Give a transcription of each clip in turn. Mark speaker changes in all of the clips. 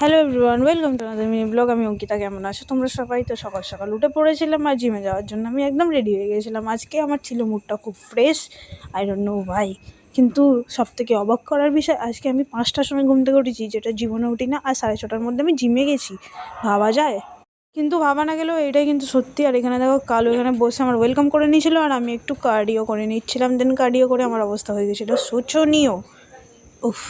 Speaker 1: Hello everyone, welcome to another mini blog. আমি অঙ্কিতা। কেমন আছো তোমরা সবাই? তো সকাল সকাল উঠে পড়েছিলাম আর জিমে যাওয়ার জন্য আমি একদম রেডি হয়ে গিয়েছিলাম। আজকে আমার ছিল মুডটা খুব ফ্রেশ, আই ডোন্ট নো ভাই। কিন্তু সবথেকে অবাক করার বিষয়, আজকে আমি 5টার সময় ঘুম থেকে উঠেছি, যেটা জীবনে উঠি না, আর 6:30টার মধ্যে আমি জিমে গেছি। ভাবা যায়? কিন্তু ভাবা না গেলেও এটাই কিন্তু সত্যি। আর এখানে দেখো, কালো এখানে বসে আমার ওয়েলকাম করে নিয়েছিল, আর আমি একটু কার্ডিও করে নিচ্ছিলাম। দেন কার্ডিও করে আমার অবস্থা হয়ে গেছিলো শোচনীয়। উফ,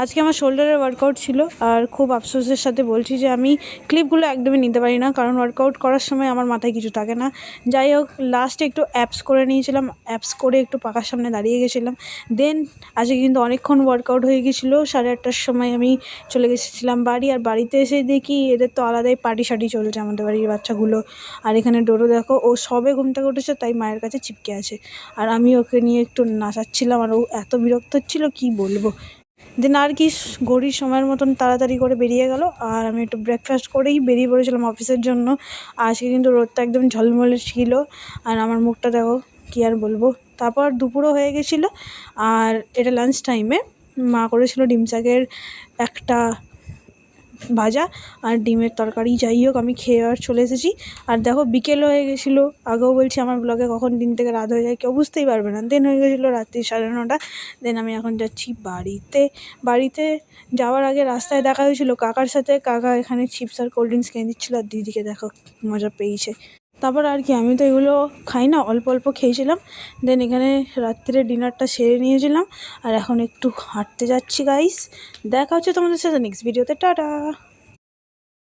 Speaker 1: আজকে আমার শোল্ডারের ওয়ার্কআউট ছিল, আর খুব আফসোসের সাথে বলছি যে আমি ক্লিপগুলো একদমই নিতে পারি না, কারণ ওয়ার্কআউট করার সময় আমার মাথায় কিছু থাকে না। যাই হোক, লাস্টে একটু অ্যাপস করে নিয়েছিলাম, অ্যাপস করে একটু পাখার সামনে দাঁড়িয়ে গেছিলাম। দেন আজকে কিন্তু অনেকক্ষণ ওয়ার্কআউট হয়ে গেছিলো। 8:30টার সময় আমি চলে গেছিলাম বাড়ি, আর বাড়িতে এসে দেখি এদের তো আলাদাই পার্টি শার্টি চলছে, আমাদের বাড়ির বাচ্চাগুলো। আর এখানে ডোরো দেখো, ও সবে ঘুম থেকে উঠেছে, তাই মায়ের কাছে চিপকে আছে, আর আমি ওকে নিয়ে একটু নাচাচ্ছিলাম, আর ও এত বিরক্ত হচ্ছিলো কি বলবো। দেন আর কি, ঘড়ির সময়ের মতন তাড়াতাড়ি করে বেরিয়ে গেল, আর আমি একটু ব্রেকফাস্ট করেই বেরিয়ে পড়েছিলাম অফিসের জন্য। আজকে কিন্তু রোদটা একদম ঝলমলে ছিল, আর আমার মুখটা দেখো, কী আর বলবো। তারপর দুপুরও হয়ে গেছিলো, আর এটা লাঞ্চ টাইমে মা করেছিল ডিম শাকের একটা ভাজা আর ডিমের তরকারি। যাই হোক, আমি খেয়ে আর চলে এসেছি। আর দেখো, বিকেল হয়ে গেছিলো। আগেও বলছি, আমার ব্লগে কখন দিন থেকে রাত হয়ে যায় কেউ বুঝতেই পারবে না। দেন হয়ে গেছিলো রাত্রি 9:30। দেন আমি এখন যাচ্ছি বাড়িতে যাওয়ার আগে রাস্তায় দেখা হয়েছিল কাকার সাথে। কাকা এখানে চিপস আর কোল্ড ড্রিঙ্কস কিনে দিচ্ছিলো, আর দিদিকে দেখো মজা পেয়েছে। তারপর আর কি, আমি তো এগুলো খাই না, অল্প অল্প খেয়েছিলাম। দেন এখানে রাত্রে ডিনারটা সেরে নিয়েছিলাম, আর এখন একটু হাঁটতে যাচ্ছি গাইস। দেখা হচ্ছে তোমাদের সাথে নেক্সট ভিডিওতে। টাটা।